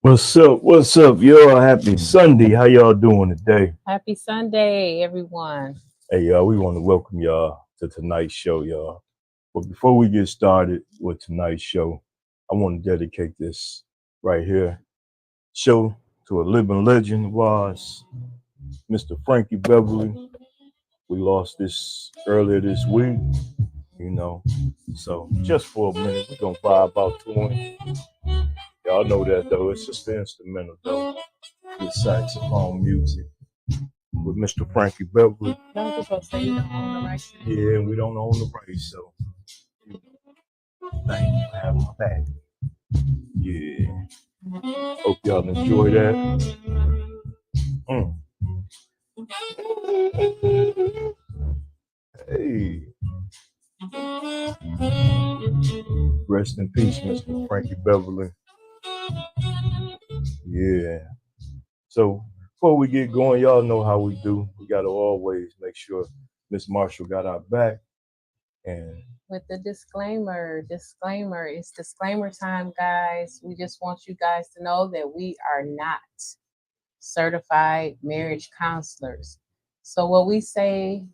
What's up? What's up, y'all? Happy Sunday. How y'all doing today? Happy Sunday, everyone. Hey, y'all, we want to welcome y'all to tonight's show, y'all. But before we get started with tonight's show, I want to dedicate this right here show to a living legend of ours, Mr. Frankie Beverly. We lost this earlier this week, you know. So just for a minute, we're going to vibe out to him. Y'all know that, though. It's just the instrumental, though. With saxophone music with Mr. Frankie Beverly. Don't supposed to say you don't own the rights. Yeah, we don't own the rights, so thank you for having my back. Yeah. Hope y'all enjoy that. Hey. Rest in peace, Mr. Frankie Beverly. Yeah. So before we get going, y'all know how we do. We gotta always make sure Miss Marshall got our back. And with the disclaimer, it's disclaimer time, guys. We just want you guys to know that we are not certified marriage counselors. So what we say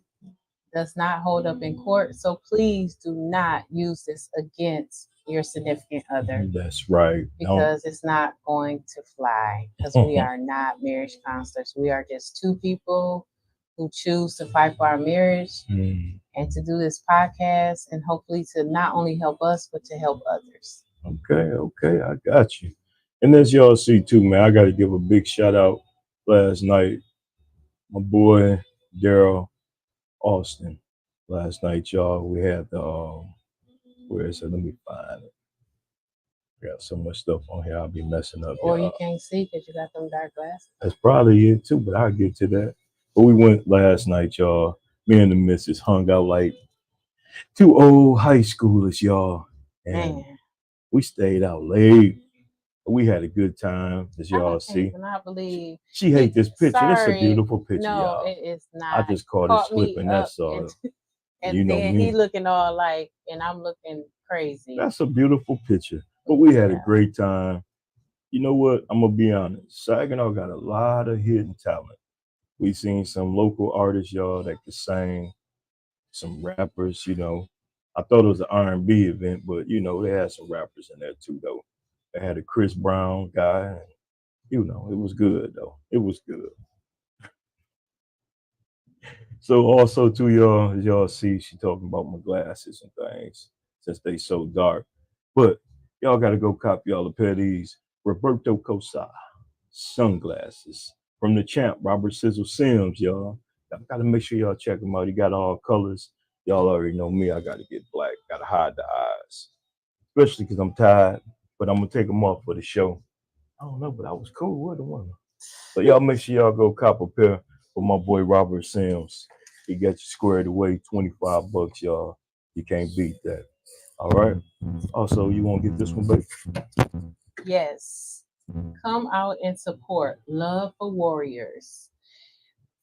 does not hold up in court. So please do not use this against your significant other. That's right. Because it's not going to fly. Because we are not marriage counselors. We are just two people who choose to fight for our marriage and to do this podcast and hopefully to not only help us, but to help others. Okay, I got you. And as y'all see too, man, I got to give a big shout out last night. My boy, Daryl Austin. Last night, y'all, we had the, where is it? Let me find it. I got so much stuff on here, I'll be messing up. Or you can't see because you got them dark glasses. That's probably it too, but I'll get to that. But we went last night, y'all. Me and the missus hung out like two old high schoolers, y'all. And we stayed out late. We had a good time, as y'all see. I believe she hates this picture. Sorry. It's a beautiful picture, no, y'all. It is not. I just caught it slipping. That's all. And you know then me. He looking all like, and I'm looking crazy. That's a beautiful picture. But we had a great time. You know what? I'm gonna be honest. Saginaw got a lot of hidden talent. We seen some local artists, y'all, that could sing. Some rappers, you know. I thought it was an R&B event, but you know they had some rappers in there too, though. They had a Chris Brown guy, and you know it was good though. It was good. So also too, y'all, as y'all see, she talking about my glasses and things since they so dark. But y'all gotta go cop y'all a pair of these Roberto Cosa sunglasses from the champ, Robert Sizzle Sims, y'all. Y'all gotta make sure y'all check them out. He got all colors. Y'all already know me. I gotta get black. Gotta hide the eyes, especially because I'm tired. But I'm gonna take them off for the show. I don't know, but I was cool with the one. So y'all make sure y'all go cop a pair for my boy Robert Sims. He got you squared away, $25, y'all. You can't beat that. All right. Also, you want to get this one, baby? Yes. Come out and support Love for Warriors.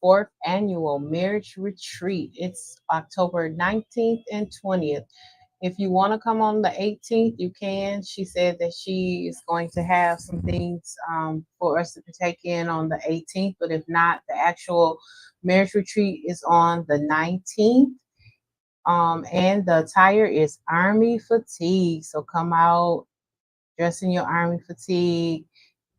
4th annual marriage retreat. It's October 19th and 20th. If you want to come on the 18th, you can. She said that she is going to have some things for us to take in on the 18th, but if not, the actual marriage retreat is on the 19th. And the attire is Army fatigue. So come out, dress in your Army fatigue.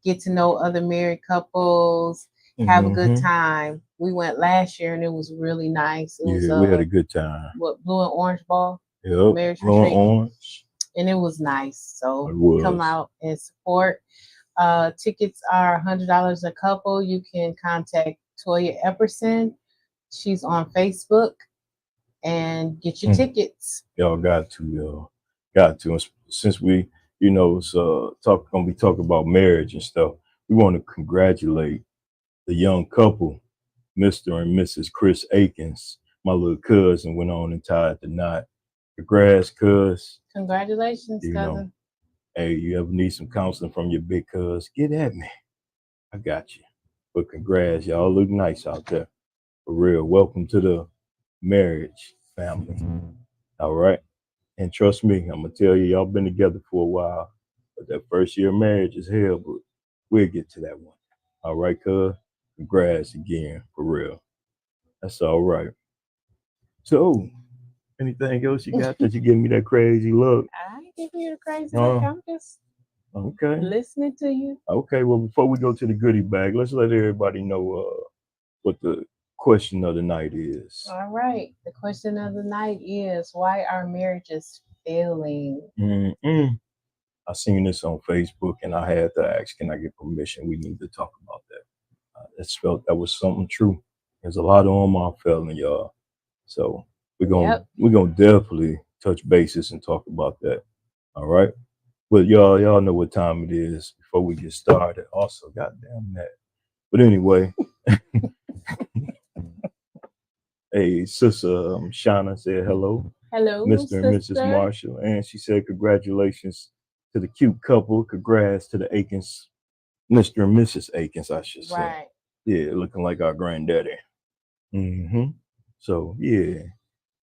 get to know other married couples, have a good Mm-hmm. time. We went last year and it was really nice. It was Yeah, we had a good time. what, blue and orange ball Yep, marriage blue and retreat, orange. and it was nice. So It come was. out and support. Tickets are $100 a couple. You can contact Toya Epperson. She's on Facebook and get your Mm. tickets. Y'all got to, got to. And since we, it's gonna be talking about marriage and stuff. We want to congratulate the young couple, Mr. and Mrs. Chris Akins. My little cousin went on and tied the knot. Congrats, cuz. Congratulations, You know, cousin. hey, you ever need some counseling from your big cuz? Get at me. I got you. But congrats, y'all look nice out there. For real. Welcome to the marriage family. All right. And trust me, I'm gonna tell you, y'all been together for a while. But that first year of marriage is hell, but we'll get to that one. All right, cuz. Congrats again, for real. That's all right. So, anything else you got that you give me that crazy look? I ain't give you the crazy look. Uh, I'm just okay. listening to you. Okay. Well, before we go to the goodie bag, let's let everybody know what the question of the night is. All right. The question of the night is, why are marriages failing? Mm-mm. I seen this on Facebook and I had to ask, can I get permission? We need to talk about that. It's felt that was something true. There's a lot on my feeling, y'all. So Yep. we're gonna definitely touch bases and talk about that. All right. But y'all know what time it is before we get started. Also, goddamn that. But anyway, hey, sister Shauna said hello, Hello, Mr. and Mrs. sister. Marshall, and she said congratulations to the cute couple. Congrats to the Akins, Mr. and Mrs. Akins, I should say. Right. Yeah, looking like our granddaddy. Hmm. So yeah,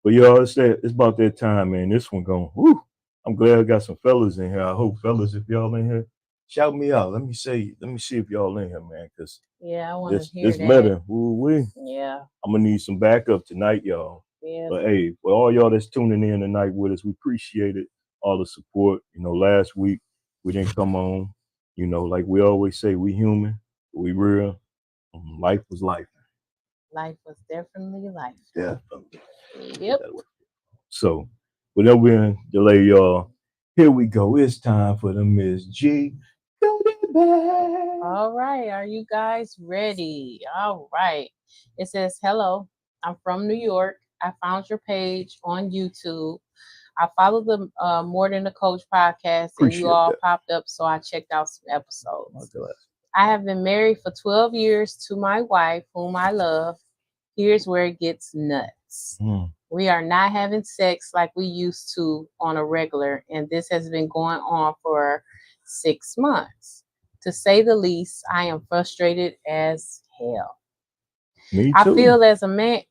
but y'all, it's about that time, man. This one going. Whoo! I'm glad I got some fellas in here. I hope fellas, if y'all in here, shout me out. Let me see if y'all in here, man. Cause Yeah, I want to hear this that. letter, woo wee. Yeah. I'm gonna need some backup tonight, y'all. Yes. But hey, for all y'all that's tuning in tonight with us, we appreciate it. All the support. Last week we didn't come on. Like we always say, we human, we real. Life was life. Life was definitely life. Definitely. Yep. So, without being delay, y'all, here we go. It's time for the Miss G. Go to bed. All right. Are you guys ready? All right. It says, hello, I'm from New York. I found your page on YouTube. I follow the More Than a Coach podcast, and you Appreciate all that. popped up, so I checked out some My episodes. God. I have been married for 12 years to my wife, whom I love. Here's where it gets nuts. Mm, We are not having sex like we used to on a regular, and this has been going on for 6 months. To say the least, I am frustrated as hell. me I too. feel as a man,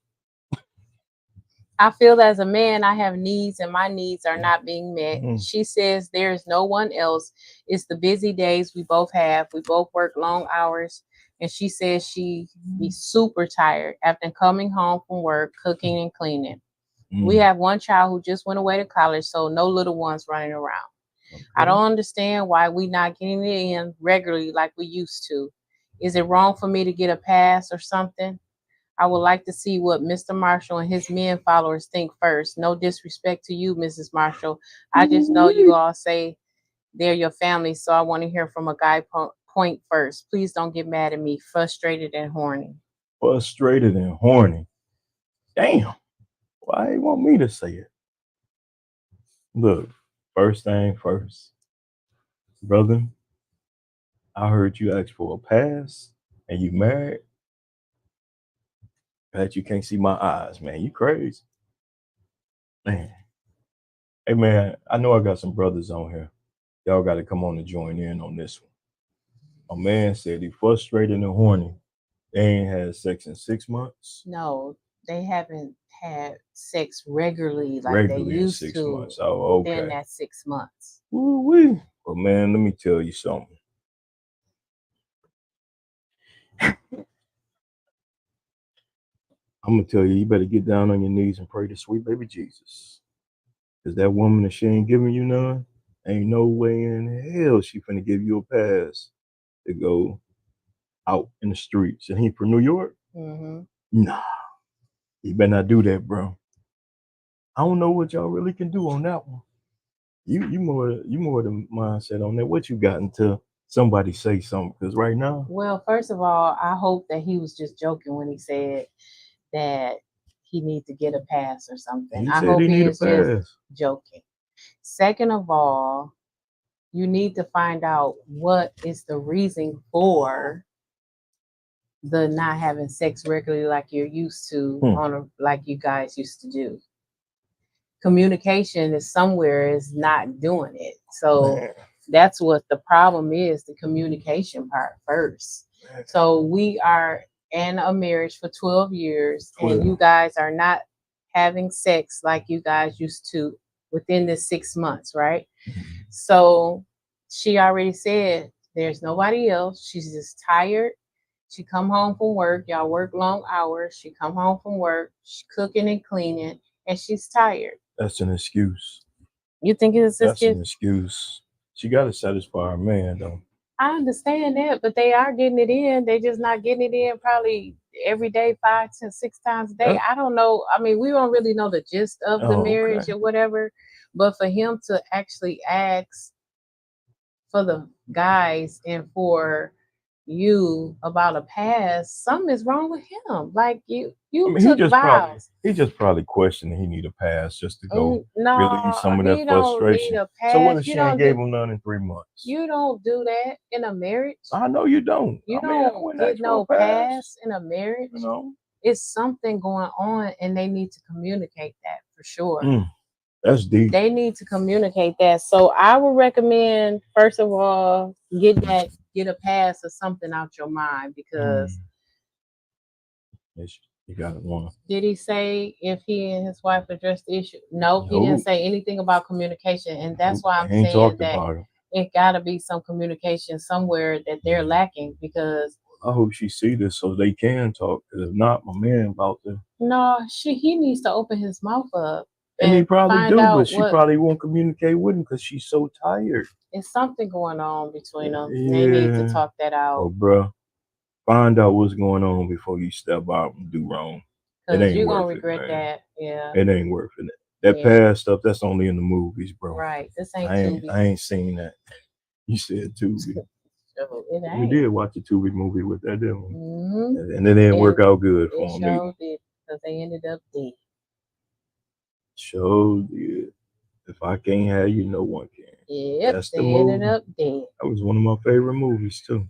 I feel as a man, I have needs and my needs are not being met. Mm, She says there is no one else. It's the busy days we both have. We both work long hours. And she says she be super tired after coming home from work, cooking and cleaning. We mm. have one child who just went away to college, so no little ones running around. I Okay. don't understand why we not getting it in regularly like we used to. Is it wrong for me to get a pass or something? I would like to see what Mr. Marshall and his men followers think first. No disrespect to you, Mrs. Marshall. I just know you Ooh-wee. all say they're your family, so I want to hear from a guy point first. Please don't get mad at me, frustrated and horny. Frustrated and horny. Damn. Why you want me to say it? Look, first thing first, brother. I heard you ask for a pass, and you married. That you can't see my eyes, man. You crazy, man. Hey, man. I know I got some brothers on here. Y'all got to come on and join in on this one. A man said he frustrated and horny. They ain't had sex in 6 months. No, they haven't had sex regularly like they Regularly in used six to months. Oh, within okay. that 6 months. Woo wee. Well, man, let me tell you something. I'm gonna tell you, you better get down on your knees and pray to sweet baby Jesus. Cause that woman, if she ain't giving you none, ain't no way in hell she finna give you a pass. to go out in the streets, and he from New York. Mm-hmm. Nah, you better not do that, bro. I don't know what y'all really can do on that one. You more the mindset on that. What you got until somebody say something? Because right now, Well, first of all, I hope that he was just joking when he said that he need to get a pass or something. he I said hope he he need a is just pass. joking. Second of all, you need to find out what is the reason for the not having sex regularly like you're used to Hmm. on a like you guys used to do. Communication is somewhere is not doing it. So Man, that's what the problem is, the communication part first. man, So we are in a marriage for 12 years and 12. you guys are not having sex like you guys used to within the 6 months, right? So she already said there's nobody else. She's just tired. She come home from work. Y'all work long hours. She come home from work. She's cooking and cleaning, and she's tired. That's an excuse. You think it's just That's kid? an excuse. She got to satisfy her man, though. I understand that, but they are getting it in. They just not getting it in probably every day, 5 to 6 times a day. That, I don't know. I mean, we don't really know the gist of the oh, marriage okay. or whatever, but for him to actually ask for the guys and for you about a past, something is wrong with him. Like I you mean, took vows. he just probably questioning he need a pass just to go relieve No, some of that he don't need frustration. a So what pass. if she ain't gave him none in 3 months? You don't do that in a marriage. I know you don't. You I mean, I don't wouldn't get ask for a no pass. pass in a You marriage. know, It's something going on and they need to communicate that for sure. mm, that's deep. They need to communicate that. So I would recommend first of all get a pass or something out your mind because Mm, yes, you got it one. did he say if he and his wife addressed the issue? No, he didn't No, say anything about communication. And that's no, why I'm they ain't saying talked that about it. it got to be some communication somewhere that they're lacking because I hope she see this so they can talk. Cause if not, my man about to. no, he needs to open his mouth up And he and probably find do, but out she what probably won't communicate with him because she's so tired. is something going on between them. They need to Yeah. talk that out Well, bruh, find out what's going on before you step out and do wrong. It because ain't you're gonna worth it, regret man. that. Yeah, It ain't worth it. That yeah, past stuff, that's only in the movies, bro. right. This ain't Tubi. I ain't seen that. You said Tubi. So it We ain't. did watch a Tubi movie with that, didn't we? Mm-hmm. And it didn't It work out good it for him either. showed it because they ended up dead. So did. If I can't have you, no one can. Yep, That's the they ended movie. up dead. That was one of my favorite movies too.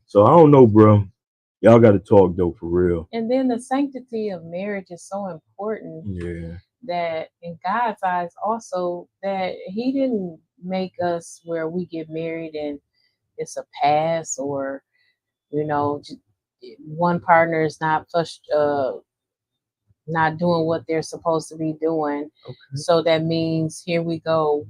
So I don't know, bro. Y'all got to talk though, for real. And then the sanctity of marriage is so important Yeah. that in God's eyes also that He didn't make us where we get married and it's a pass or one partner is not doing what they're supposed to be doing. Okay. So that means here we go.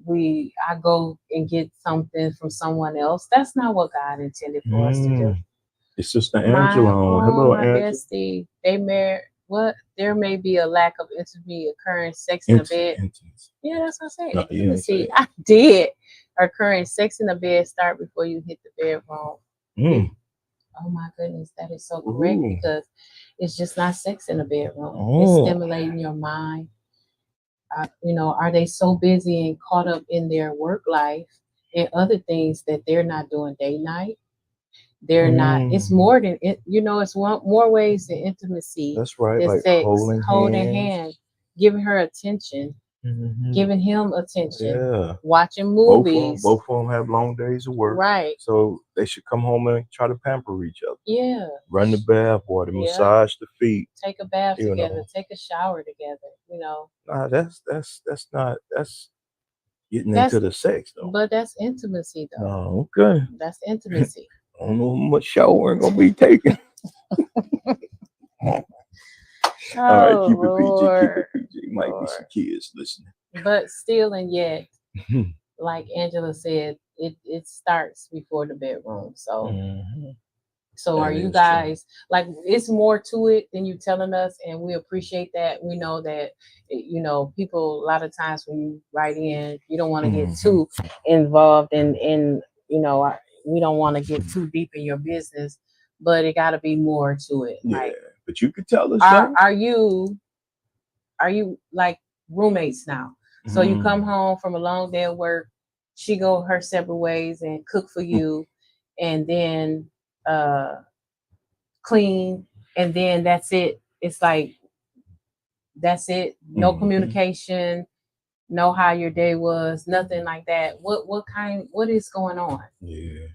I go and get something from someone else. That's not what God intended for us to do. Mm. It's Sister Angela on. Hello, My Angela. bestie, they married. What? There may be a lack of intimacy occurring sex in the bed. Intimacy. Yeah, that's what I said. No, you ain't Intimacy. say I did. Occurring sex in the bed start before you hit the bedroom. it. Mm. Oh my goodness, that is so correct Ooh. because it's just not sex in the bedroom. It's Oh. stimulating your mind. Are they so busy and caught up in their work life and other things that they're not doing day night? They're not. It's Mm. more than it. It's one more ways than intimacy. That's right. Than Like sex, holding holding hands. hand, giving her attention, Mm-hmm. giving him attention, Yeah. watching movies. Both of them have long days of work. Right. So they should come home and try to pamper each other. Yeah. Run the bath water, Yeah. massage the feet. Take a bath You together. know. Take a shower together. Nah, that's not that's getting That's into the sex though. but that's intimacy though. No, okay. That's intimacy. I don't know how much showering gonna be taken. All right, Oh keep it PG, keep Lord, it PG. Might be some Lord. kids listening. But still and yet, like Angela said, it starts before the bedroom. So Mhm. so are That you is true. guys like it's more to it than you telling us and we appreciate that. We know that people a lot of times when you write in, you don't want to get Mhm. too involved in you know we don't want to get too deep in your business, but it got to be more to it. Yeah, Like, but you could tell us are though. are you are you like roommates now? So you come Mm, home from a long day of work, she go her separate ways and cook for you, and then uh clean, and then that's it. It's like that's it. No mm, communication, no how your day was, nothing like that. What is going on? yeah,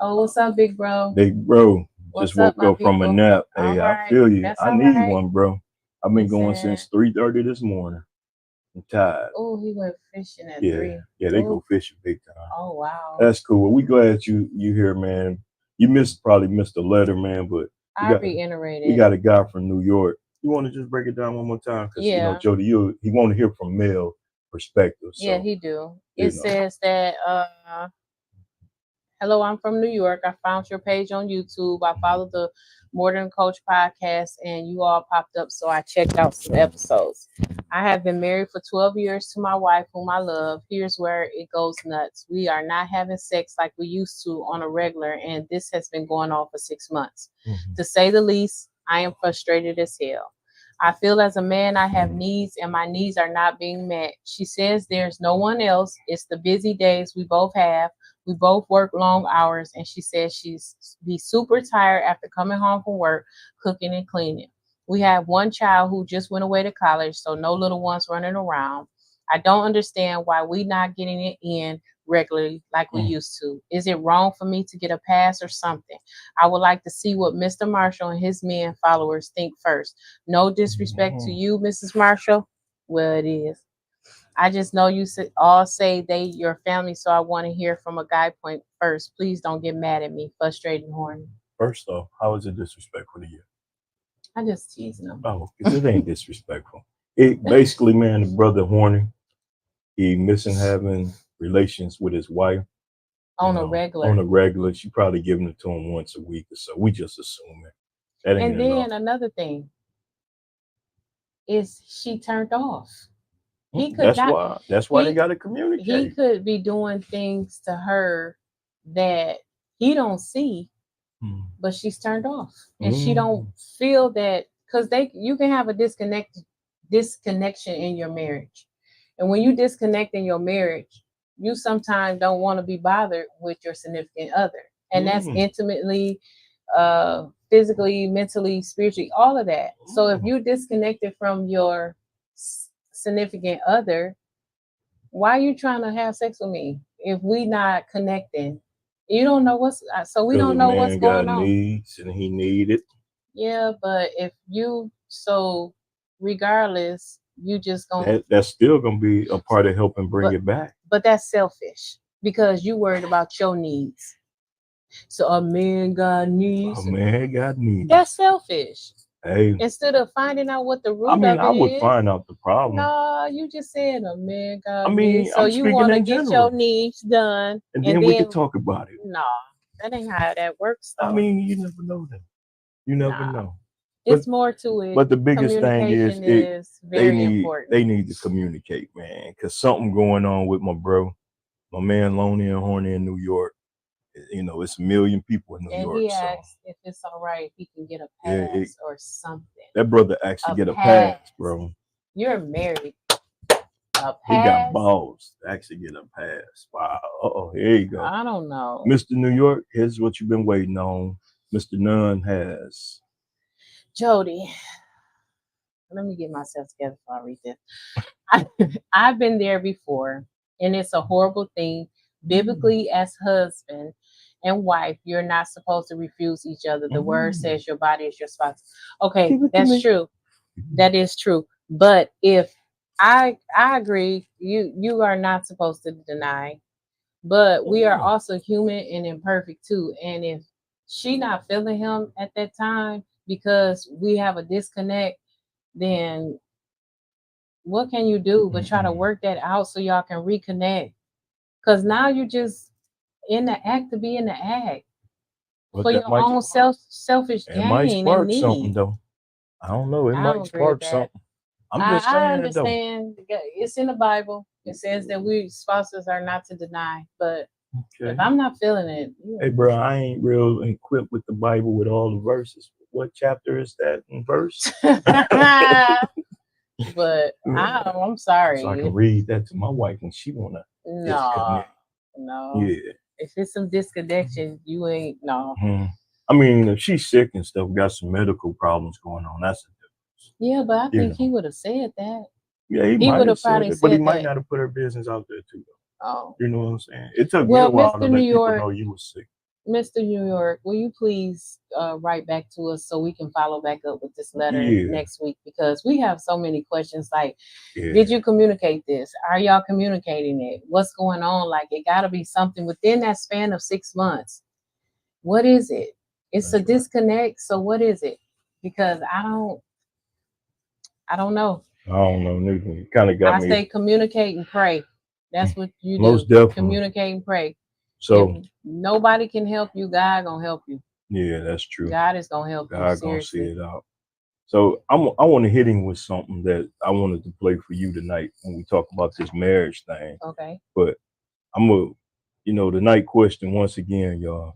Oh, what's up, big bro? big bro just What's up, woke my up from a people? nap. All Hey, I right, feel you. that's I all need right. one, bro. I've been going Listen. since 3:30 this morning. I'm tired. Oh, he went fishing at Yeah, 3. yeah, they Oh, go fishing big time. oh wow. That's cool. Well, we glad you here, man. You probably missed the letter, man, but we I got we reiterated. got a guy from New York. You want to just break it down one more time? Because Yeah, Jody, he want to hear from male perspective. yeah, So he do. you It know, says that hello, I'm from New York. I found your page on YouTube. I mhm, followed the More Than Coach podcast and you all popped up, so I checked out some episodes. I have been married for 12 years to my wife, whom I love. Here's where it goes nuts. We are not having sex like we used to on a regular, and this has been going on for 6 months. mhm, To say the least, I am frustrated as hell. I feel as a man I have mhm, needs and my needs are not being met. She says there's no one else. It's the busy days we both have. We both work long hours, and she says she's be super tired after coming home from work, cooking and cleaning. We have one child who just went away to college, so no little ones running around. I don't understand why we not getting it in regularly like we mhm, used to. Is it wrong for me to get a pass or something? I would like to see what Mr. Marshall and his men followers think first. No disrespect to mhm. you, Mrs. Marshall. Well, it is. I just know you all say they your family, so I want to hear from a guy point first. Please don't get mad at me, frustrated and horny. First off, how is it disrespectful to you? I just teasing them Oh, because it ain't disrespectful. It basically, man, the brother horny. He missing having relations with his wife. on a On regular. a regular. She probably giving it to him once a week or so. We just assuming that ain't And enough. then another thing is she turned off. He could That's not. why. That's why they He got to he communicate. could be doing things to her that he don't see, Mm. but she's turned off, and she don't Mm. feel that because they you can have a disconnection in your marriage, and when you disconnect in your marriage, you sometimes don't want to be bothered with your significant other, and that's Mm. intimately, physically, mentally, spiritually, all of that. So if Mm. you disconnected from your significant other, why are you trying to have sex with me if we not connecting? You don't know what's so we Because a don't know what's man got going on. needs and he need it. Yeah, but if you so regardless, you just gonna That's still gonna be a part of helping bring but it back. but that's selfish because you worried about your needs. So a man got A needs. man got That's needs. selfish. Hey, Instead of finding out what the I root mean, of I it would is, find out the problem. no, you just said a man I got mean, needs. So I'm you speaking want to in get your general, needs done, and and then we could then talk about it. no, that ain't how that works I though. mean, you never know that. You never Nah, know. But it's more to it. but the biggest thing is Communication is very they important. need to communicate, man, because something going on with my bro, my man, Lonely and Horny in New York. It's a million people in New And York, he so asked if it's all right if he can get a yeah, pass or something. that brother actually A get a pass, pass. bro. You're married. A He got pass? balls to actually get a pass. Wow. Oh, here you go, I don't know. Mr. New York. Here's what you've been waiting on. Mr. Nunn has. Jody, let me get myself together before I read this. I've been there before, and it's a horrible thing. Mm, Biblically, as husband and wife, you're not supposed to refuse each other. The word mm. says your body is your spouse. Okay, Give it to that's me. true. That is true. But if I agree, you are not supposed to deny. But we are Mm. also human and imperfect too. And if she not feeling him at that time because we have a disconnect, then what can you do but try to Mm-mm. work that out so y'all can reconnect? Because now you just in the act to be in the act But for that your might own selfish it might gain and spark something need. though. I don't know. It I might don't agree with spark that. something. I'm just I saying though. understand it's in the Bible. It says that we spouses are not to deny, but If Okay. I'm not feeling it, Hey, bro, I ain't real equipped with the Bible with all the verses. What chapter is that in verse? but Yeah. I'm So I sorry. can read that to my wife when she wanna No, disconnect. no. Yeah. If it's some disconnection, you ain't no. Mhm. I mean, if she's sick and stuff, got some medical problems going on, that's a difference. Yeah, but I You think he know. would have said that. Yeah, he He might would have have said probably it, but he said might that. not have put her business out there too. Oh, You know what I'm saying? It took me a well, while to Mr. New let people York, know you was sick. Mr. New York, will you please write back to us so we can follow back up with this letter Yeah, next week? Because we have so many questions like, did yeah. you communicate this? Are y'all communicating it? What's going on? Like, it got to be something within that span of 6 months. What is it? It's a That's right. disconnect. So what is it? Because I don't know. I don't know, nigga. You kind of got I me. say communicate and pray. That's what you do. Most definitely. Communicate and pray. If So nobody can help you, God gonna help you. yeah, that's true. God is gonna help you. God gonna see Seriously. it out. So I want to hit him with something that I wanted to play for you tonight when we talk about this marriage thing. Okay. But I'm gonna, the night question once again, y'all,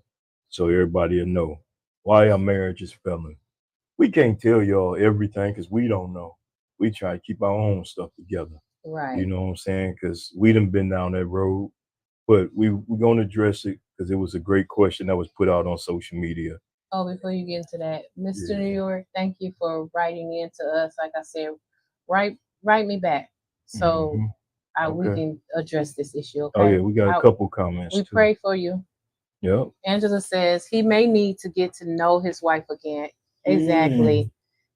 so everybody will know why our marriage is failing. We can't tell y'all everything because we don't know. We try to keep our own stuff together. You Right. know what I'm saying? Because we done been down that road, but we're gonna address it because it was a great question that was put out on social media. Oh, before you get into that, Mr. New Yeah. York, thank you for writing in to us. Like I said, write me back so Hmm. we Okay. can address this issue. Oh Okay. yeah, we got a I, couple comments we too. pray for you. Yep. Angela says he may need to get to know his wife again. Mm, Exactly.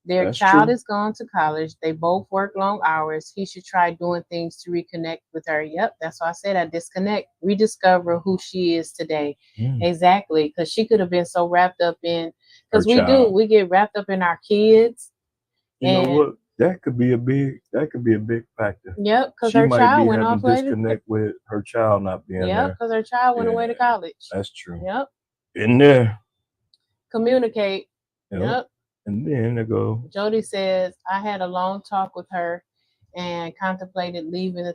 Their that's child true. is gone to college. They both work long hours. He should try doing things to reconnect with her. Yep, that's why I said I disconnect, rediscover who she is today. Mm. Exactly, because she could have been so wrapped up in, Her because child. we get wrapped up in our kids, You know and what? That could be a big factor. yep, because She her might child be went having off way to, disconnect with her child not being yep, there. because her child went Yeah, away to college. that's true. Yep, In there. communicate. Yep. Yep. And then they go. Jody says, I had a long talk with her and contemplated leaving,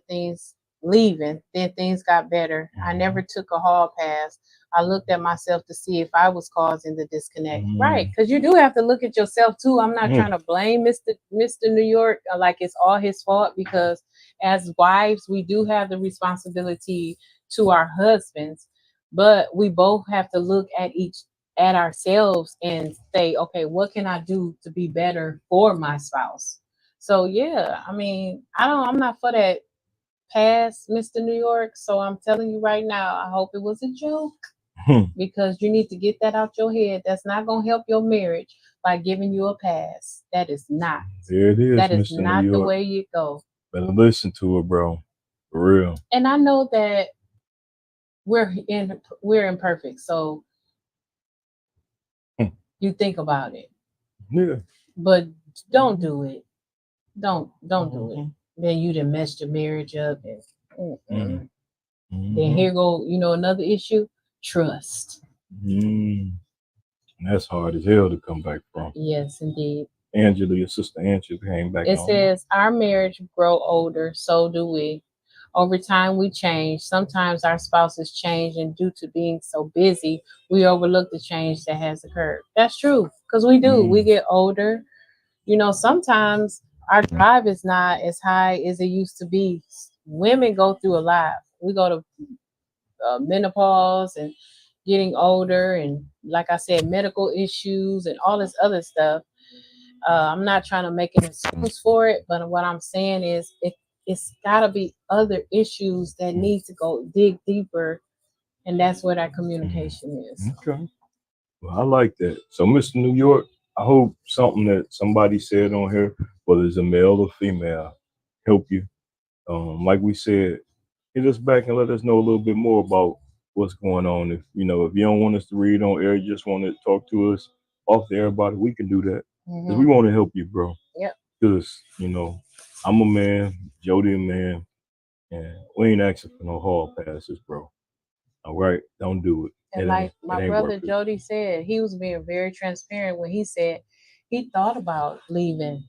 then things got better. I never Mhm. took a hall pass. I looked at myself to see if I was causing the disconnect. Right, Mm, because you do have to look at yourself too. I'm not mm, trying to blame Mr. New York like it's all his fault because as wives, we do have the responsibility to our husbands, but we both have to look at ourselves and say, okay, what can I do to be better for my spouse? So yeah, I mean, I'm not for that past, Mr. New York. So I'm telling you right now, I hope it was a joke mm. because you need to get that out your head. That's not gonna help your marriage by giving you a pass. That is not. There it is, That is Mr. New not the York. way you go. Better listen to it, bro. For real. And I know that we're imperfect. So Mm. you think about it, Yeah. but don't Mhm. do it. Don't do it. Mhm. Then you done messed your marriage up, and Mm. then Mhm. here go another issue, trust. Mm. And that's hard as hell to come back from. Yes, indeed. Angela, your sister Angela came back It on. says our marriage grow older, so do we. Over time, we change. Sometimes our spouses change, and due to being so busy, we overlook the change that has occurred. That's true, because we do. We Mm. get older. Sometimes our drive is not as high as it used to be. Women go through a lot. We go to menopause and getting older, and like I said, medical issues and all this other stuff. I'm not trying to make an excuse for it, but what I'm saying is it's got to be other issues that need to go dig deeper, and that's where that Mm. communication is. Okay. Well, I like that. So, Mr. New York, I hope something that somebody said on here, whether it's a male or female, help you. Like we said, hit us back and let us know a little bit more about what's going on. If you don't want us to read on air, you just want to talk to us off the air about it, we can do that because we Hmm. want to help you, bro. Yep. Because I'm a man, Jody a man, and we ain't asking for no hall passes, bro. All right, don't do it. And It ain't like it my ain't worth brother it. Jody said, he was being very transparent when he said he thought about leaving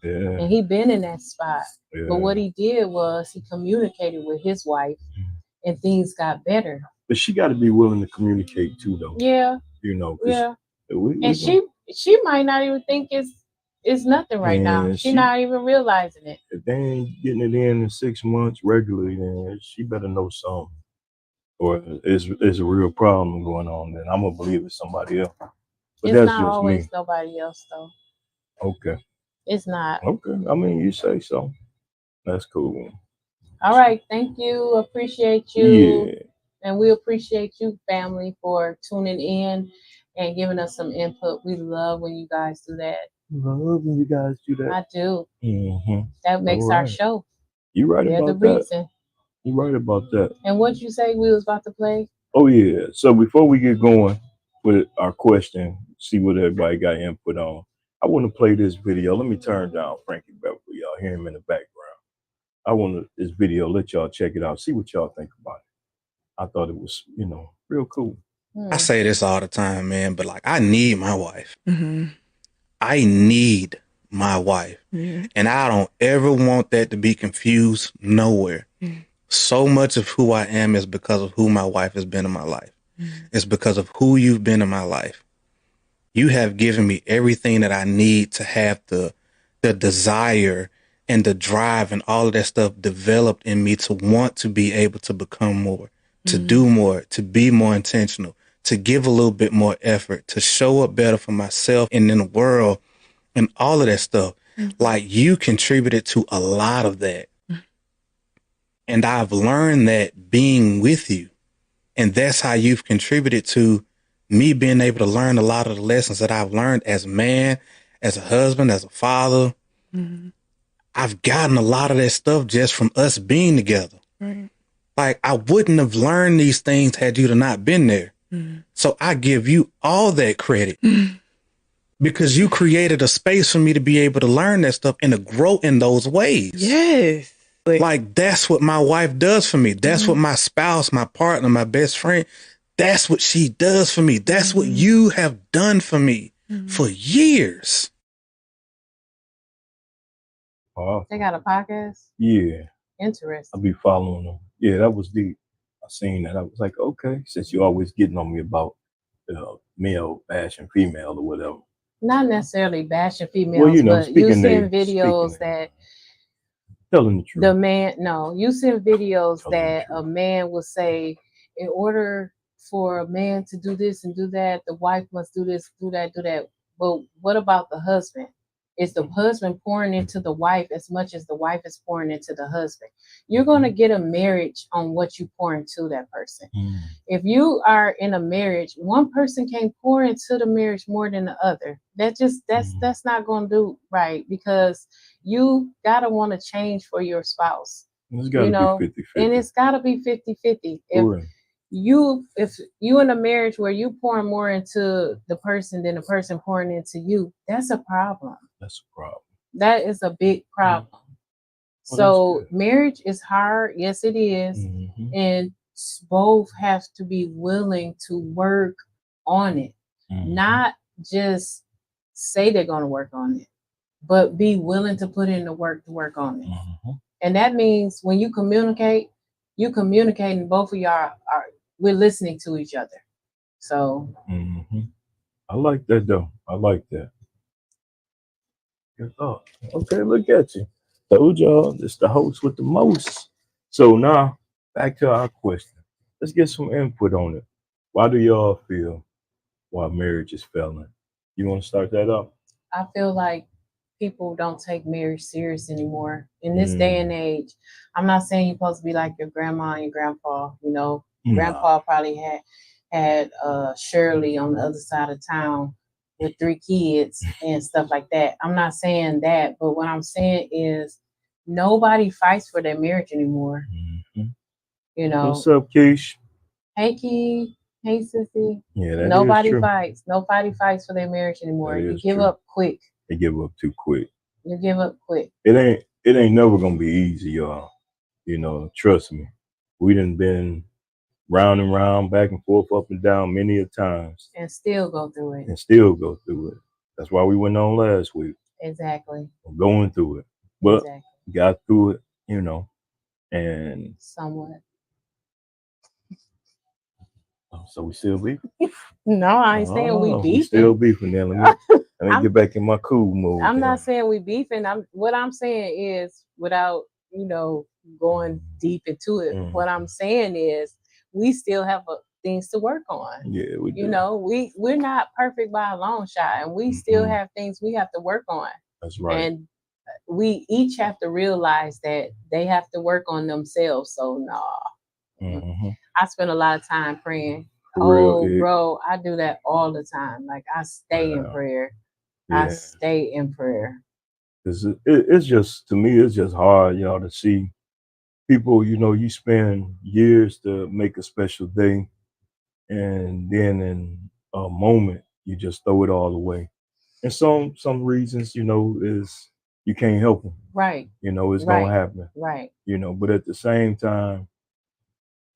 Yeah, and he been in that spot. But yeah. what he did was he communicated with his wife and things got better. but she got to be willing to communicate too, though. Yeah, Because yeah. we And going she might not even think it's nothing right now. and She she not even realizing it. if they ain't getting it in 6 months regularly, then she better know something, or it's a real problem going on. Then I'm gonna believe it's somebody else. But It's that's not just me. always nobody else though. Okay, It's not. okay. I mean, you say so. That's cool. All right. Thank you. Appreciate you. Yeah, And we appreciate you, family, for tuning in and giving us some input. We love when you guys do that. love when you guys do that. I do. Mm-hmm. That All makes our right, show. you right They're the about that. reason. You right about that. And what you say we was about to play? Oh yeah. So before we get going with our question, see what everybody got input on. I want to play this video. Let me turn down Frankie Beverly. Y'all hear him in the background. I want this video. Let y'all check it out. See what y'all think about it. I thought it was, real cool. I Hmm. say this all the time, man, but like I need my wife. I need my wife. And I don't ever want that to be confused nowhere. So much of who I am is because of who my wife has been in my life. It's because of who you've been in my life. You have given me everything that I need to have the desire and the drive and all of that stuff developed in me to want to be able to become more, to do more, to be more intentional, to give a little bit more effort, to show up better for myself and in the world and all of that stuff. Like you contributed to a lot of that. And I've learned that being with you. And that's how you've contributed to me being able to learn a lot of the lessons that I've learned as a man, as a husband, as a father. I've gotten a lot of that stuff just from us being together. Like I wouldn't have learned these things had you not been there. So I give you all that credit because you created a space for me to be able to learn that stuff and to grow in those ways. Yes. Like that's what my wife does for me. That's what my spouse, my partner, my best friend, that's what she does for me. That's what you have done for me for years. They got a podcast? Yeah, I'll Interesting. be following them. Yeah, that was deep. I seen that. I was like, okay, since you always getting on me about male bashing female or whatever. Not necessarily bashing Well, females, but you speaking seeing they videos that telling the truth. the man no, you seen videos Telling the that a truth. man will say, in order for a man to do this and do that, the wife must do this, do that, do that. But what about the husband? Is the husband pouring into the wife as much as the wife is pouring into the husband? You're going to get a marriage on what you pour into that person. Mm. If you are in a marriage, one person can't pour into the marriage more than the other. That's not going to do right, because you got to want to change for your spouse, It's got to be 50 and 50. it's got to be 50-50. If you in a marriage where you pouring more into the person than the person pouring into you, that's a problem. That's a problem. That is a big problem. Well, So marriage is hard. Yes, it is. Mm-hmm. And both have to be willing to work on it. Mm-hmm. Not just say they're going to work on it, but be willing to put in the work to work on it. Mm-hmm. And that means when you communicating, both of y'all we're listening to each other. So Mm-hmm. I like that though. I like that. Oh, okay, look at you. Told y'all, this the host with the most. So now, back to our question. Let's get some input on it. Why do y'all feel why marriage is failing? You want to start that up? I feel like people don't take marriage serious anymore in this day and age. I'm not saying you're supposed to be like your grandma and your grandpa. Grandpa probably had Shirley on the other side of town with 3 kids and stuff like that. I'm not saying that, but what I'm saying is nobody fights for their marriage anymore. Mm-hmm. What's up, Keish? Hey, Key. Hey, Sissy. Yeah, that Nobody is true. fights. Nobody fights for their marriage anymore. You give true. up quick. They give up too quick. You give up quick. It ain't never gonna be easy, y'all. Trust me. We done been round and round, back and forth, up and down many a times. And still go through it. That's why we went on last week. Exactly. Going through it. But exactly. got through it, and Somewhat. So we still beefing? No, I ain't saying we Oh, we still beefing. beefing then. Let me I'm get back in my cool mode. I'm Then. not saying we beefing. What I'm saying is, without going deep into it, Mhm. what I'm saying is we still have things to work on. Yeah, we do. We're not perfect by a long shot, and we still Mhm. have things we have to work on. That's right. And we each have to realize that they have to work on themselves. So no, Mhm. I spend a lot of time praying. For real, Oh, bro, I do that all the time. Like I stay in wow. prayer. I Yeah. stay in prayer. It's just, to me, it's just hard, to see people, you spend years to make a special day, and then in a moment, you just throw it all away. And some reasons, is you can't help them. Right, It's gonna right, happen. right. But at the same time,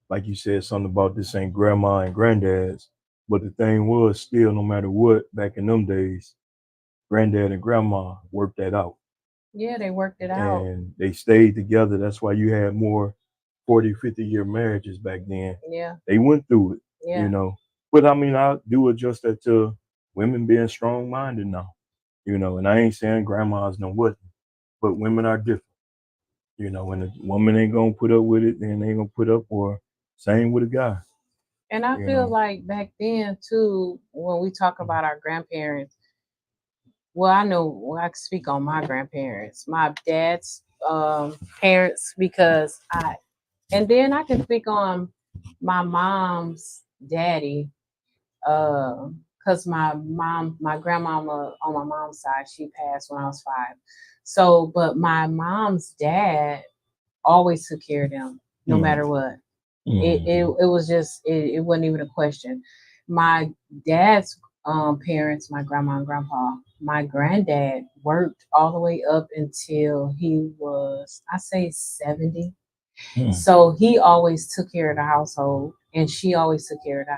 like you said, something about this ain't grandma and granddad's. But the thing was, still, no matter what, back in them days, granddad and grandma worked that out, Yeah, they worked it out. and they stayed together. That's why you had more 40, 50-year marriages back then. Yeah, They went through it, you yeah. know. But I mean, I do adjust that to women being strong minded now, and I ain't saying grandmas know what, but women are different. When a woman ain't gonna put up with it, then they ain't gonna put up, or same with a guy, And I you feel know. like back then too, when we talk about our grandparents, well, I know, well, I can speak on my grandparents, my dad's parents, because and then I can speak on my mom's daddy, because my grandmama on my mom's side, she passed when I was 5. So, but my mom's dad always took care of them, no Mm, matter what. mm, It was just it wasn't even a question. My dad's parents, my grandma and grandpa, my granddad worked all the way up until he was, I say, 70. mm, So he always took care of the household, and she always took care of the,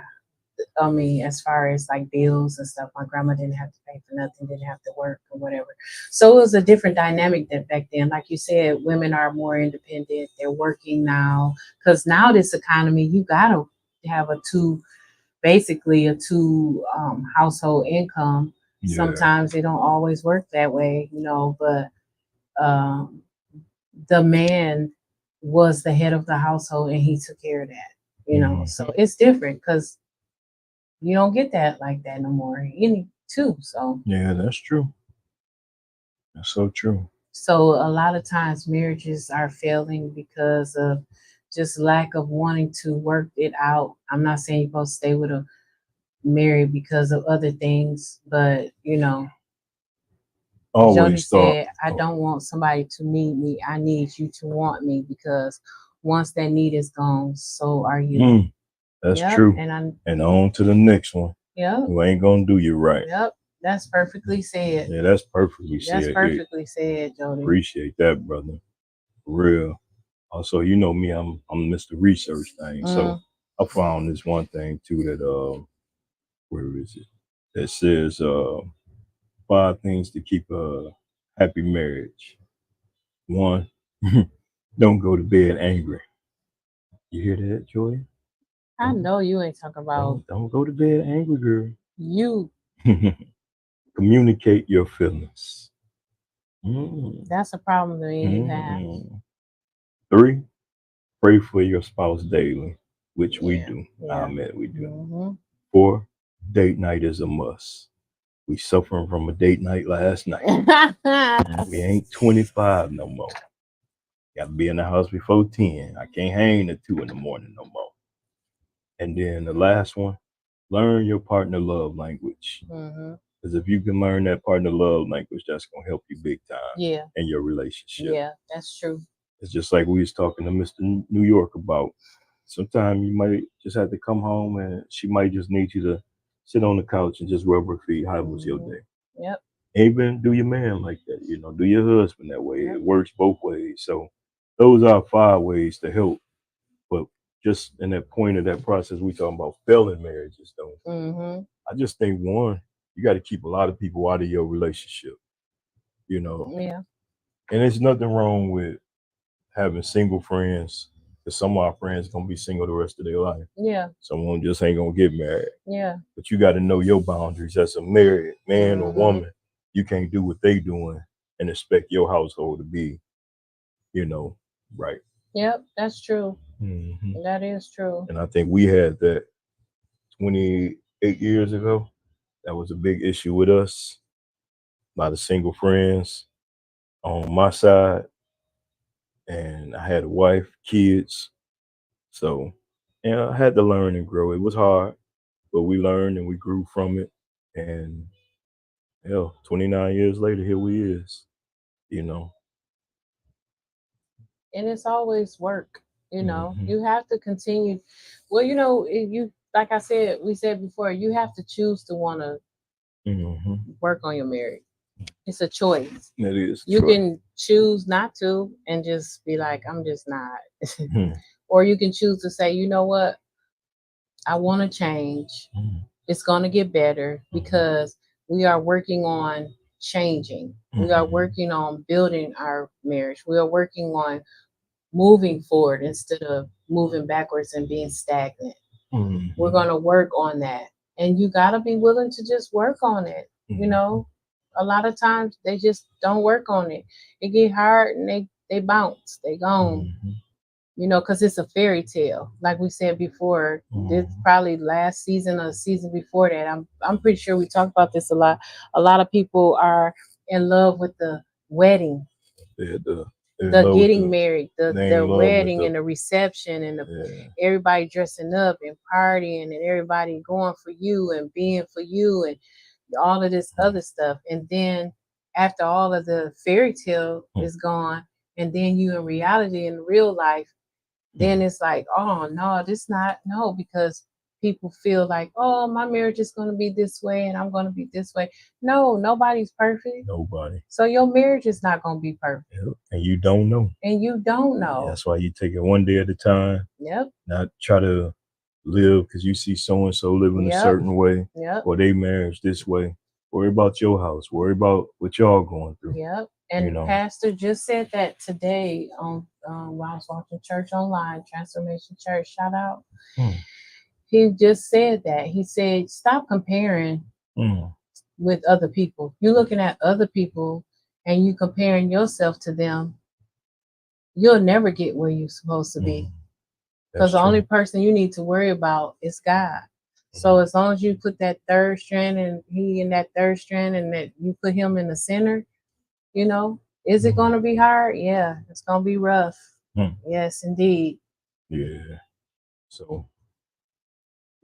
I mean, as far as like bills and stuff, my grandma didn't have to pay for nothing, didn't have to work or whatever. So it was a different dynamic than back then. Like you said, women are more independent. They're working now, because now this economy, you gotta have basically a two household income. yeah. Sometimes it don't always work that way, but um, the man was the head of the household and he took care of that. Mm, So it's different because you don't get that like that no more. Any too. So yeah, that's true. That's so true. a lot of times marriages are failing because of just lack of wanting to work it out. I'm not saying you're supposed to stay with a married because of other things, but Jody Always thought. said, I don't want somebody to need me. I need you to want me, because once that need is gone, so are you. Mm, that's Yep. true. And And on to the next one. yep. Who ain't gonna do you right? Yep. That's perfectly said. Yeah, that's perfectly That's said. Yeah, perfectly said, Jody. appreciate that, brother. For real. Also, you know me, I'm Mr. Research thing. So Mm, I found this one thing too that where is it? That says 5 things to keep a happy marriage. One, don't go to bed angry. You hear that, Joy? I know you ain't talking about Don't go to bed angry, girl. you. Communicate your feelings. Mm, That's a problem that me and you have. mm. 3, pray for your spouse daily, which we Yeah. do. I Yeah. admit we do. Hmm. 4, date night is a must. We suffering from a date night last night. We ain't 25 no more. Got to be in the house before 10. I can't hang at 2 in the morning no more. And then the last one, learn your partner love language. Hmm. Because if you can learn that partner love language, that's gonna help you big time Yeah. in your relationship. Yeah. That's true. It's just like we was talking to Mr. New York about. Sometimes you might just have to come home and she might just need you to sit on the couch and just rub her feet. How was your Hmm. day? Yep. Even do your man like that, do your husband that way. Yep. It works both ways. So those are 5 ways to help. But just in that point of that process, we talking about failing marriages though. Hmm. I just think, one, you got to keep a lot of people out of your relationship, you know. Yeah. And there's nothing wrong with having single friends, Because some of our friends gonna be single the rest of their life. Yeah. Someone just ain't gonna get married. Yeah. But you got to know your boundaries as a married man or woman. You can't do what they doing and expect your household to be, right. Yep, that's true. That is true. And I think we had that 28 years ago. That was a big issue with us. A lot of single friends on my side, and I had a wife, kids. So, I had to learn and grow. It was hard, but we learned and we grew from it. And 29 years later, here we is, you know. And it's always work. Mhm. You have to continue. Well, if you like I said, we said before, you have to choose to want to work on your marriage. It's a choice. It is. You true. can choose not to and just be like, I'm just not. Hmm. Or you can choose to say, you know what, I want to change. It's going to get better because we are working on changing. We are working on building our marriage. We are working on moving forward instead of moving backwards and being stagnant. We're going to work on that. And you got to be willing to just work on it. A lot of times they just don't work on it. It get hard and they bounce. They gone. Because it's a fairy tale. Like we said before, this probably last season or season before that. I'm pretty sure we talked about this a lot. A lot of people are in love with the wedding, the getting married, the wedding and the reception and everybody dressing up and partying and everybody going for you and being for you and all of this other stuff. And then after all of the fairy tale is gone, and then you in reality in real life, then it's like, oh no, this not no, because people feel like, oh, my marriage is going to be this way and I'm going to be this way. No, nobody's perfect. Nobody. So your marriage is not going to be perfect. Yep. And you don't know. That's why you take it one day at a time. Yep. Not try to live because you see so and so living a certain way, or they marriage this way. Worry about your house. Worry about what y'all going through. Yep. And Pastor just said that today on while I was watching church online, Transformation Church, shout out. He just said that. He said, stop comparing with other people. You're looking at other people and you comparing yourself to them. You'll never get where you're supposed to be. Because the only person you need to worry about is God. So as long as you put that third strand and he in that third strand and that you put him in the center, is it going to be hard? Yeah, it's going to be rough. Yes, indeed. Yeah. So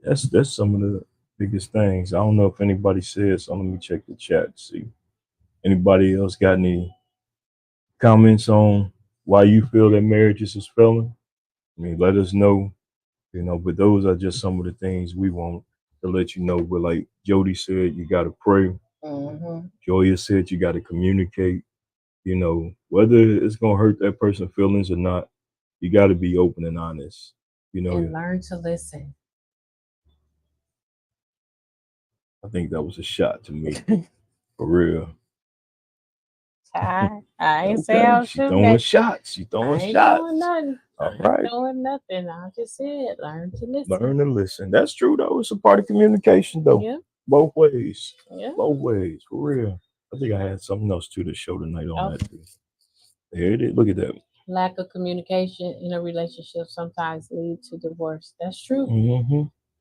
that's some of the biggest things. I don't know if anybody said so. Let me check the chat to see. Anybody else got any comments on why you feel that marriages is failing? I mean, let us know. But those are just some of the things we want to let you know. But like Jody said, you got to pray. Joya said you got to communicate. Whether it's gonna hurt that person's feelings or not, you got to be open and honest. And learn to listen. I think that was a shot to me, for real. I ain't say I was She's throwing shots. She's throwing shots. Doing nothing. All right. Doing nothing. I just said learn to listen. Learn to listen. That's true though. It's a part of communication though. Yeah. Both ways. Yeah. Both ways. For real. I think I had something else to the show tonight on that too. There it is. Look at that. Lack of communication in a relationship sometimes lead to divorce. That's true.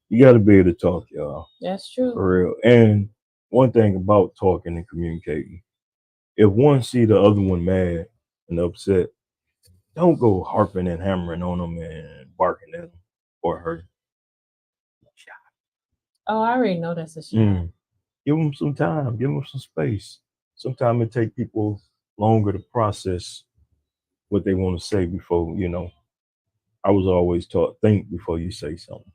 You got to be able to talk, y'all. That's true. For real. And one thing about talking and communicating, if one see the other one mad and upset, don't go harping and hammering on them and barking at them or her. Oh, I already know that's a shot. Give them some time. Give them some space. Sometimes it take people longer to process what they want to say before, I was always taught, think before you say something.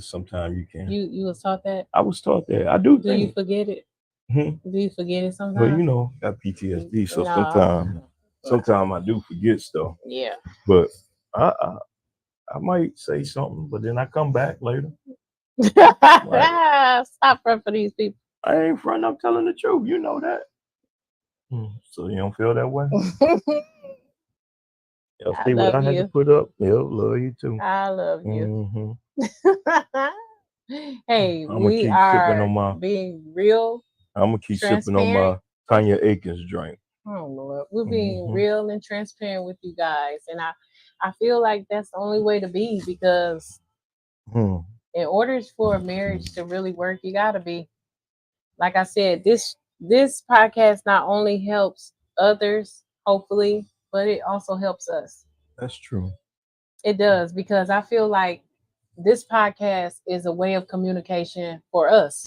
Sometimes you can. You was taught that? I was taught that. I do. Do you forget it? Do you forget it sometimes? Well, got PTSD, so sometimes I do forget stuff. Yeah. But I might say something, but then I come back later. Stop front for these people. I ain't front. I'm telling the truth. You know that. So you don't feel that way? Y'all I see what love I had to you. put up? Yep, love you too. I love you. Mm-hmm. Hey, I'm gonna we keep sipping are on my. being real I'm gonna keep sipping on transparent. my Tanya Akins drink. Oh Lord, we're being Mm-hmm. real and transparent with you guys, and I feel like that's the only way to be because Hmm. in order for a marriage to really work, you gotta be like I said. This podcast not only helps others, hopefully, but it also helps us. That's true. It does because I feel like this podcast is a way of communication for us.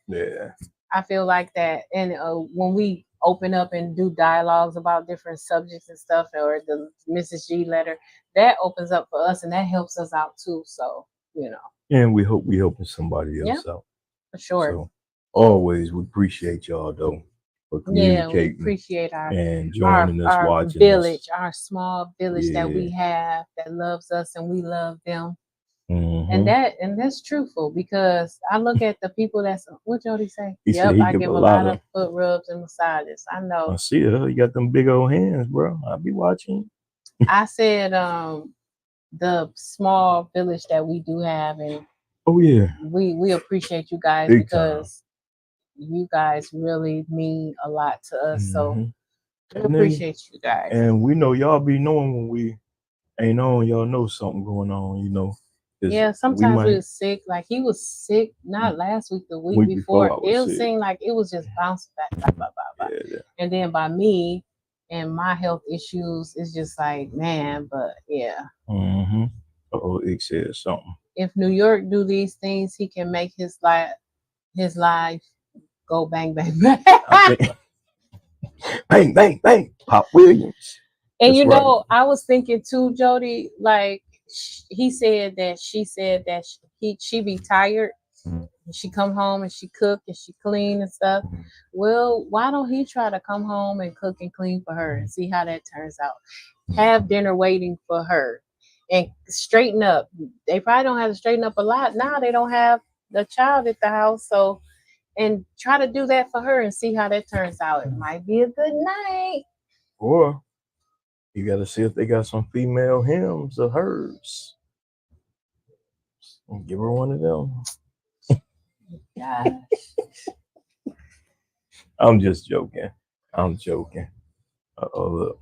Yeah. I feel like that, and when we open up and do dialogues about different subjects and stuff, or the Mrs. G letter, that opens up for us, and that helps us out too. So you know, And we hope we helping somebody yeah, else out. for sure. So always we appreciate y'all though for Yeah, we communicating appreciate and our joining us, our watching us. village, our small village that Yeah. we have that loves us and we love them. Mm-hmm. And that's truthful because I look at the people that's what Jody say. He said Yep, he I give a give a lot lot of. of foot rubs and massages. I know. I see it. You got them big old hands, bro. I'll be watching. I said the small village that we do have, and Oh yeah, we appreciate you guys big time. because you guys really mean a lot to us. So Mm-hmm. we And then appreciate you guys. and we know y'all be knowing when we ain't on. Y'all know something going on. Cause Yeah, we sometimes we might was sick. Like he was sick not last week, the week week before before. I was It sick. seemed like it was just bouncing back, blah, blah, blah, blah. Yeah. And then by me and my health issues, it's just like, man, but yeah. Mm-hmm. Oh, it said something. If New York do these things, he can make his life go bang bang bang. I think bang bang bang. Pop Williams. And That's you right. know, I was thinking too, Jody. Like he said that she said that she be tired. And she come home and she cook and she clean and stuff. Well, why don't he try to come home and cook and clean for her and see how that turns out? Have dinner waiting for her and straighten up. They probably don't have to straighten up a lot now. They don't have the child at the house, so and try to do that for her and see how that turns out. It might be a good night. Or you got to see if they got some female hymns of hers. And give her one of them. Gosh. I'm just joking. I'm joking. Oh, look.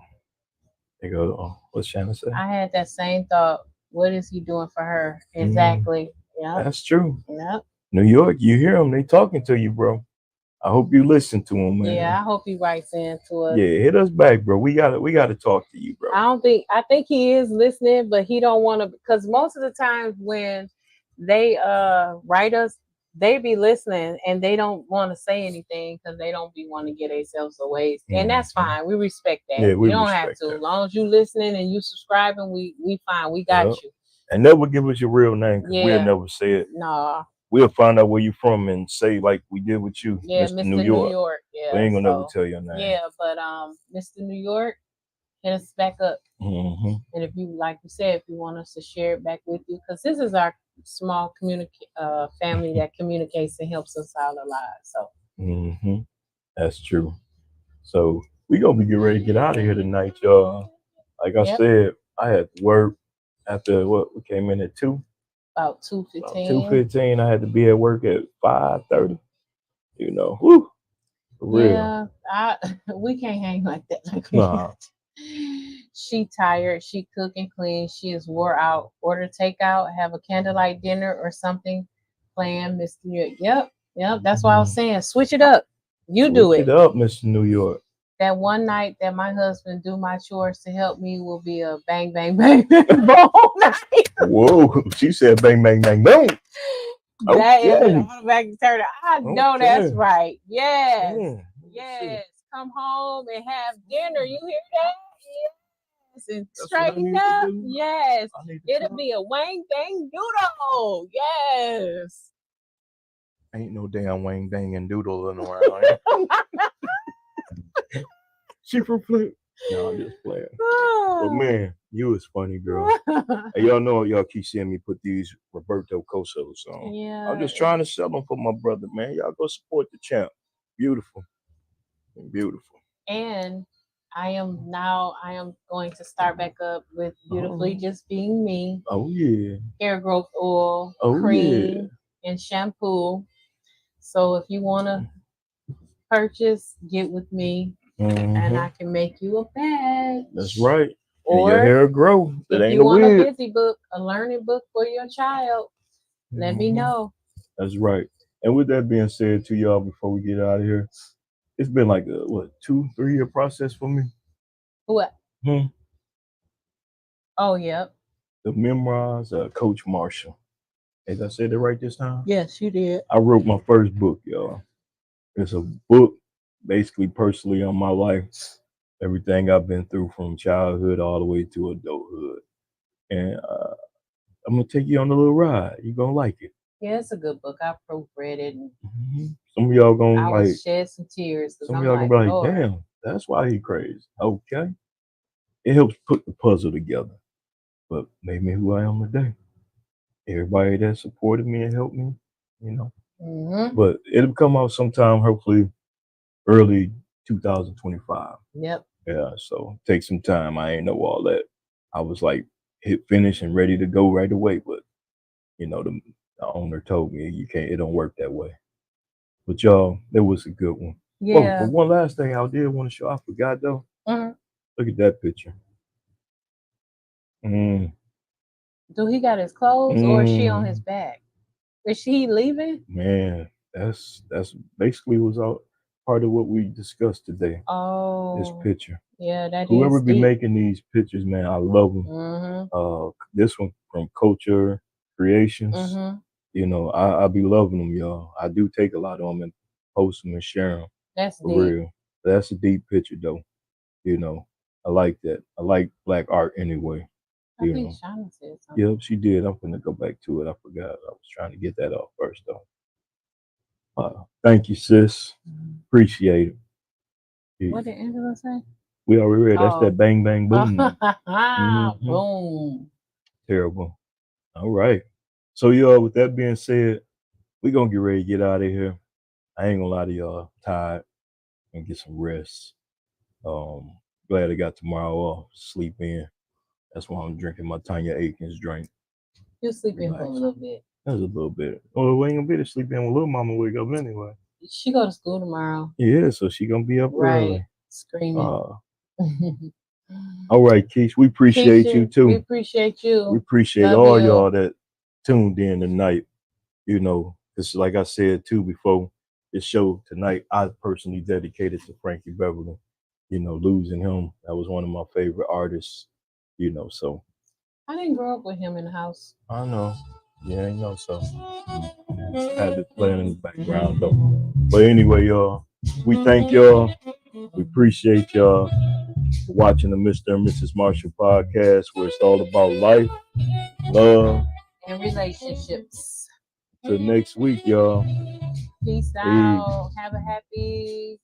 They go, oh, what's Shannon say? I had that same thought. What is he doing for her? Exactly. Yep. That's true. Yep. New York, you hear them. They talking to you, bro. I hope you listen to them, man. Yeah, I hope he writes in to us. Yeah, hit us back, bro. We gotta talk to you, bro. I think he is listening, but he don't want to because most of the times when they write us, they be listening and they don't want to say anything because they don't be want to get themselves away. And that's fine. We respect that. Yeah, we you don't have respect to. that. As long as you listening and you subscribing, we fine. We got Yep. you. And never give us your real name because we'll Yeah. never say it. Nah. We'll find out where you from and say like we did with you, Yeah, Mr. Mr. New York. Yeah. We ain't gonna so, never tell your name. Yeah, but Mr. New York, hit us back up. Mm-hmm. And if you, like you said, if you want us to share it back with you, because this is our small family that communicates and helps us out a lot. So, Mm-hmm. That's true. So we gonna be getting ready to get out of here tonight, y'all. Like I Yep. said, I had to work after we came in at 2. About 2:15. 2:15. I had to be at work at 5:30. Whoo, for real. Yeah, we can't hang like that. Nah. She tired. She cook and clean. She is wore out. Order takeout. Have a candlelight dinner or something. Plan, Mr. New York. Yep. That's why I was saying switch it up. You do Switch it. it up, Mr. New York. That one night that my husband do my chores to help me will be a bang bang bang bang boom night. Whoa, she said bang bang bang boom. That is Okay. an automatic turn. I know that's Okay. right. Yes. Yeah. Yes. Come home and have dinner. You hear that? Yes. And That's what I straighten need to up. do? Yes. I need to It'll talk. be a wang bang doodle. Yes. Ain't no damn wang dang and doodling around. She from Flint. No, I'm just playing. But man, you was funny, girl. Hey, y'all know y'all keep seeing me put these Roberto Cosos on. Yeah. I'm just trying to sell them for my brother, man. Y'all go support the champ. Beautiful. Beautiful. And I am going to start back up with Beautifully Just Being Me. Oh yeah. Hair growth oil, Oh, cream, and shampoo. So if you want to purchase, get with me, and I can make you a badge. That's right. Or and your hair grow. It if ain't you a want wig. a busy book, a learning book for your child, let me know. That's right. And with that being said, to y'all, before we get out of here, it's been like a 2-3 year process for me. What? Oh, yep. The memoirs of Coach Marshall. As I said it right this time? Yes, you did. I wrote my first book, y'all. It's a book basically personally on my life, everything I've been through from childhood all the way to adulthood. And I'm going to take you on a little ride. You're going to like it. Yeah, it's a good book. I proofread it. And some of y'all going to like shed some tears. Some of y'all going to be like, damn, that's why he crazy. Okay. It helps put the puzzle together. But made me who I am today. Everybody that supported me and helped me, you know. But it'll come out sometime, hopefully, early 2025. Yep. Yeah, so take some time. I ain't know all that. I was like hit finish and ready to go right away, but you know, the owner told me you can't. It don't work that way. But y'all, that was a good one. Yeah. But one last thing I did want to show. I forgot though. Look at that picture. Do he got his clothes or is she on his back? Is she leaving? Man, that's basically was all part of what we discussed today. Oh, this picture. Yeah, that Whoever is be deep. making these pictures, man, I love them. This one from Culture Creations. You know, I be loving them, y'all. I do take a lot of them and post them and share them. That's for deep. real. That's a deep picture, though. You know, I like that. I like black art anyway. I think Shauna said something. Yep, she did. I'm gonna go back to it. I forgot. I was trying to get that off first, though. Thank you, sis. Appreciate it. Yeah. What did Angela say? We already read. That's that bang, bang, boom. Boom. Terrible. All right. So, y'all, with that being said, we're going to get ready to get out of here. I ain't going to lie to y'all. Tired. And get some rest. Glad I got tomorrow off. Sleep in. That's why I'm drinking my Tanya Aikens drink. You'll sleep in for a little bit. That's a little bit. Oh, we ain't going to be able to sleep in when little mama wake up anyway. She go to school tomorrow. Yeah, so she going to be up early. Screaming. All right, Keish, we appreciate you too. We appreciate you. We appreciate all y'all that tuned in tonight. You know, it's like I said too before this show tonight, I personally dedicated to Frankie Beverly. You know, losing him, that was one of my favorite artists. You know, so I didn't grow up with him in the house. I know. Yeah, I know. So I had it playing in the background though. But anyway, y'all, we thank y'all. We appreciate y'all for watching the Mr. and Mrs. Marshall podcast, where it's all about life, love, and relationships. Till next week, y'all. Peace out. Have a happy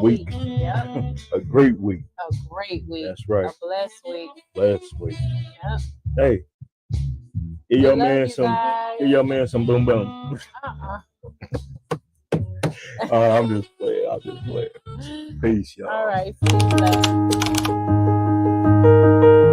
week. Yep. A great week. A great week. That's right. A blessed week. Blessed week. Yep. Hey. Give your man some boom boom. I'm just playing. Peace, y'all. All right. Peace.